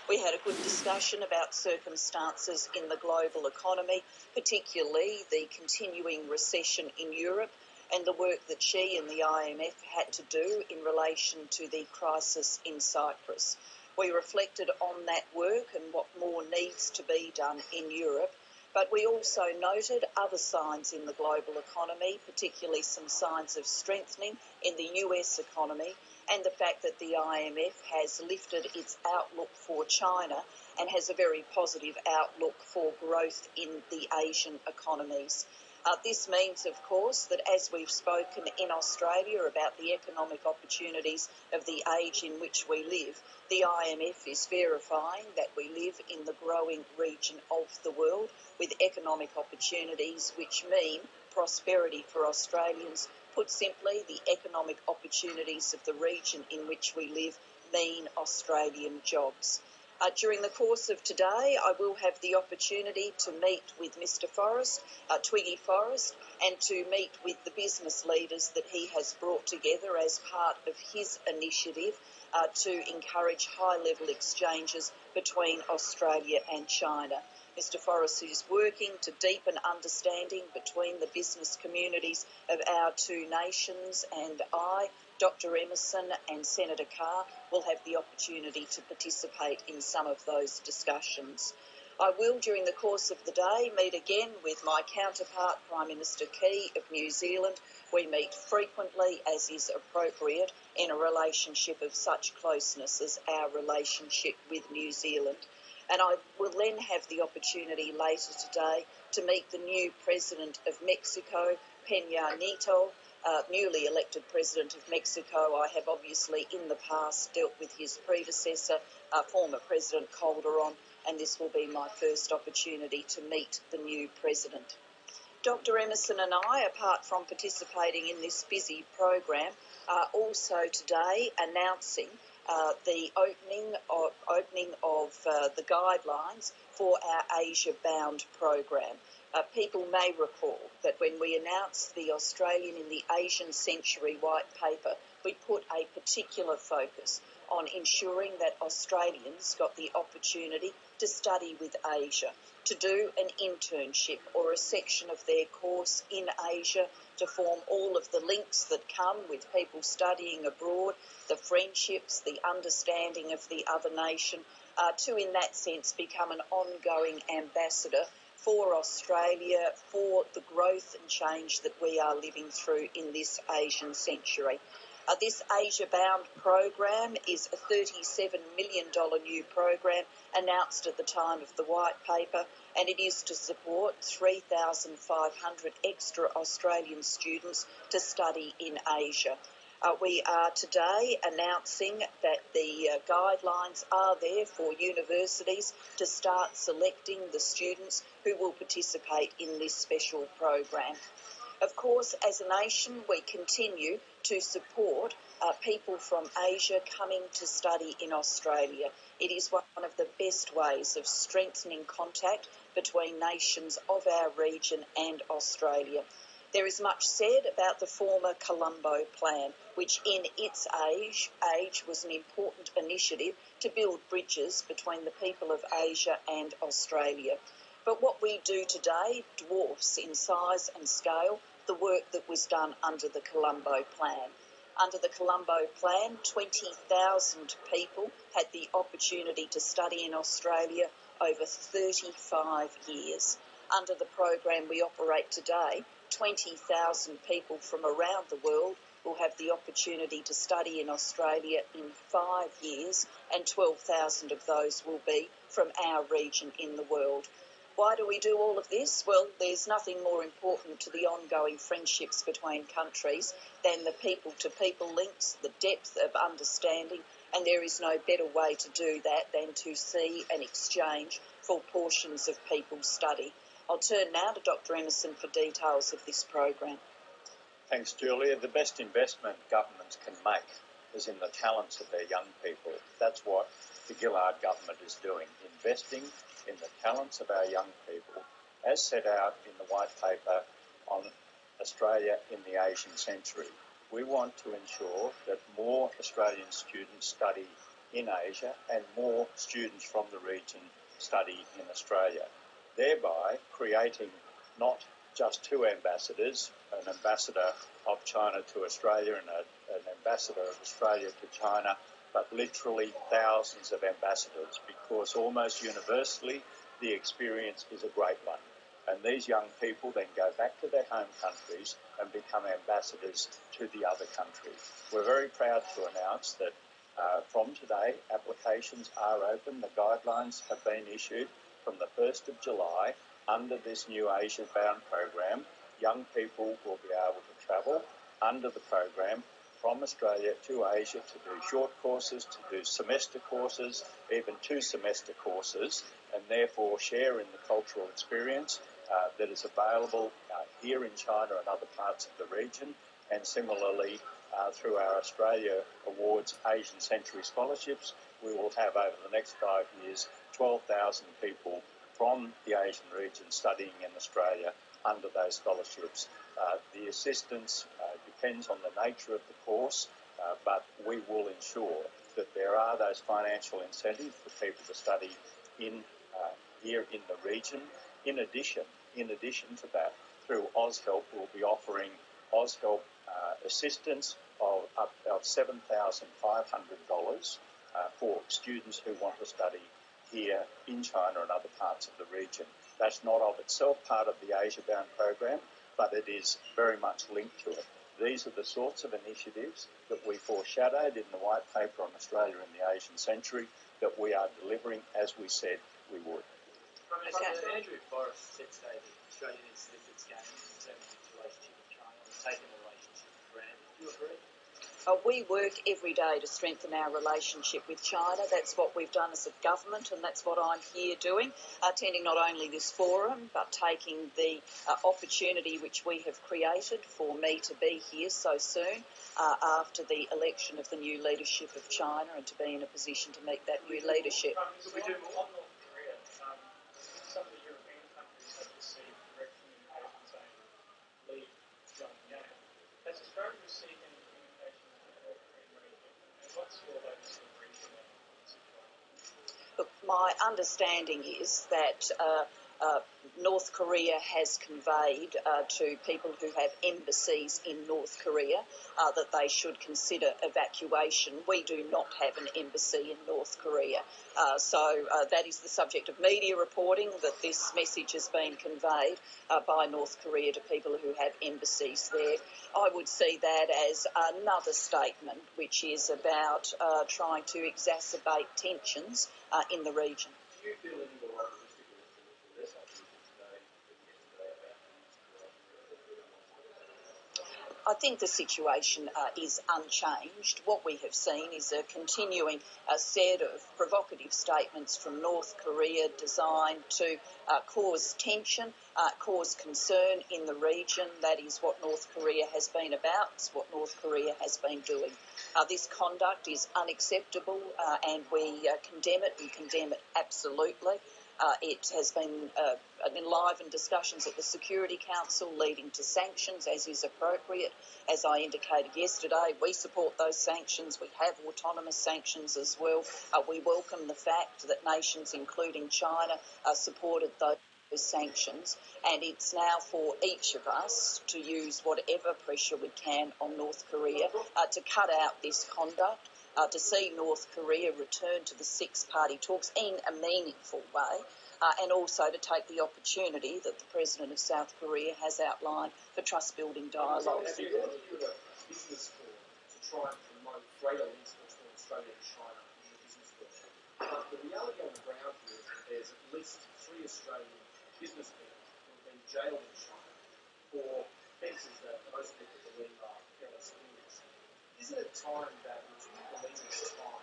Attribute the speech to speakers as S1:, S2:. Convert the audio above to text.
S1: We had a good discussion about circumstances in the global economy, particularly the continuing recession in Europe and the work that she and the IMF had to do in relation to the crisis in Cyprus. We reflected on that work and what more needs to be done in Europe, but we also noted other signs in the global economy, particularly some signs of strengthening in the US economy, and the fact that the IMF has lifted its outlook for China and has a very positive outlook for growth in the Asian economies. This means, of course, that as we've spoken in Australia about the economic opportunities of the age in which we live, the IMF is verifying that we live in the growing region of the world with economic opportunities which mean prosperity for Australians. Put simply, the economic opportunities of the region in which we live mean Australian jobs. During the course of today, I will have the opportunity to meet with Mr Forrest, Twiggy Forrest, and to meet with the business leaders that he has brought together as part of his initiative to encourage high-level exchanges between Australia and China. Mr Forrest is working to deepen understanding between the business communities of our two nations, and I, Dr Emerson and Senator Carr will have the opportunity to participate in some of those discussions. I will, during the course of the day, meet again with my counterpart, Prime Minister Key of New Zealand. We meet frequently, as is appropriate, in a relationship of such closeness as our relationship with New Zealand. And I will then have the opportunity later today to meet the new President of Mexico, Peña Nieto, newly elected President of Mexico. I have obviously in the past dealt with his predecessor, former President Calderon, and this will be my first opportunity to meet the new President. Dr Emerson and I, apart from participating in this busy program, are also today announcing the opening of the guidelines for our Asia Bound program. People may recall that when we announced the Australian in the Asian Century White Paper, we put a particular focus on ensuring that Australians got the opportunity to study with Asia, to do an internship or a section of their course in Asia, to form all of the links that come with people studying abroad, the friendships, the understanding of the other nation, to in that sense become an ongoing ambassador for Australia, for the growth and change that we are living through in this Asian century. This Asia Bound program is a $37 million new program announced at the time of the White Paper, and it is to support 3,500 extra Australian students to study in Asia. We are today announcing that the guidelines are there for universities to start selecting the students who will participate in this special program. Of course, as a nation, we continue to support people from Asia coming to study in Australia. It is one of the best ways of strengthening contact between nations of our region and Australia. There is much said about the former Colombo Plan, which in its age was an important initiative to build bridges between the people of Asia and Australia. But what we do today dwarfs in size and scale the work that was done under the Colombo Plan. Under the Colombo Plan, 20,000 people had the opportunity to study in Australia over 35 years. Under the program we operate today, 20,000 people from around the world will have the opportunity to study in Australia in 5 years, and 12,000 of those will be from our region in the world. Why do we do all of this? Well, there's nothing more important to the ongoing friendships between countries than the people-to-people links, the depth of understanding, and there is no better way to do that than to see an exchange for portions of people's study. I'll turn now to Dr Emerson for details of this program.
S2: Thanks, Julia. The best investment governments can make is in the talents of their young people. That's what the Gillard government is doing, investing in the talents of our young people, as set out in the White Paper on Australia in the Asian Century. We want to ensure that more Australian students study in Asia and more students from the region study in Australia, thereby creating not just two ambassadors, an ambassador of China to Australia and an ambassador of Australia to China, but literally thousands of ambassadors, because almost universally the experience is a great one. And these young people then go back to their home countries and become ambassadors to the other countries. We're very proud to announce that from today, applications are open. The guidelines have been issued from the 1st of July. Under this new Asia-bound program, young people will be able to travel under the program from Australia to Asia to do short courses, to do semester courses, even 2-semester courses, and therefore share in the cultural experience that is available here in China and other parts of the region, and similarly through our Australia Awards Asian Century Scholarships, we will have over the next 5 years 12,000 people from the Asian region studying in Australia under those scholarships. The assistance depends on the nature of the course, but we will ensure that there are those financial incentives for people to study here in the region. In addition to that, through AusHelp, we'll be offering AusHelp assistance of $7,500 for students who want to study here in China and other parts of the region. That's not of itself part of the Asia-bound program, but it is very much linked to it. These are the sorts of initiatives that we foreshadowed in the white paper on Australia in the Asian Century that we are delivering as we said we would.
S3: Andrew Forrest said today that Australia needs to lift its game in terms of its relationship with China and taking the relationship for granted. Do you agree?
S1: We work every day to strengthen our relationship with China. That's what we've done as a government, and that's what I'm here doing, attending not only this forum, but taking the opportunity which we have created for me to be here so soon after the election of the new leadership of China and to be in a position to meet that new leadership.
S4: Could we do more on North Korea? Some of the European countries have received direct communications saying leave Pyongyang. Has Australia received any communication from the North Korean region? And what's your latest briefing on the situation?
S1: Look, my understanding is that North Korea has conveyed to people who have embassies in North Korea that they should consider evacuation. We do not have an embassy in North Korea. So that is the subject of media reporting, that this message has been conveyed by North Korea to people who have embassies there. I would see that as another statement which is about trying to exacerbate tensions in the region.
S3: Do you feel any more optimistic or less optimistic today than yesterday about
S1: I think the situation is unchanged. What we have seen is a continuing set of provocative statements from North Korea designed to cause tension, cause concern in the region. That is what North Korea has been about. It's what North Korea has been doing. This conduct is unacceptable and we condemn it. We condemn it absolutely. It has been enlivened discussions at the Security Council leading to sanctions, as is appropriate. As I indicated yesterday, we support those sanctions. We have autonomous sanctions as well. We welcome the fact that nations, including China, supported those sanctions, and it's now for each of us to use whatever pressure we can on North Korea to cut out this conduct. To see North Korea return to the six-party talks in a meaningful way, and also to take the opportunity that the President of South Korea has outlined for trust-building dialogue.
S5: Have you ever given a business forum to try and promote greater links between Australia and China in the business world? But the reality on the ground here is that there's at least 3 Australian business people who have been jailed in China for offences that most people believe are fairly serious. Isn't it time that, would you believe it's time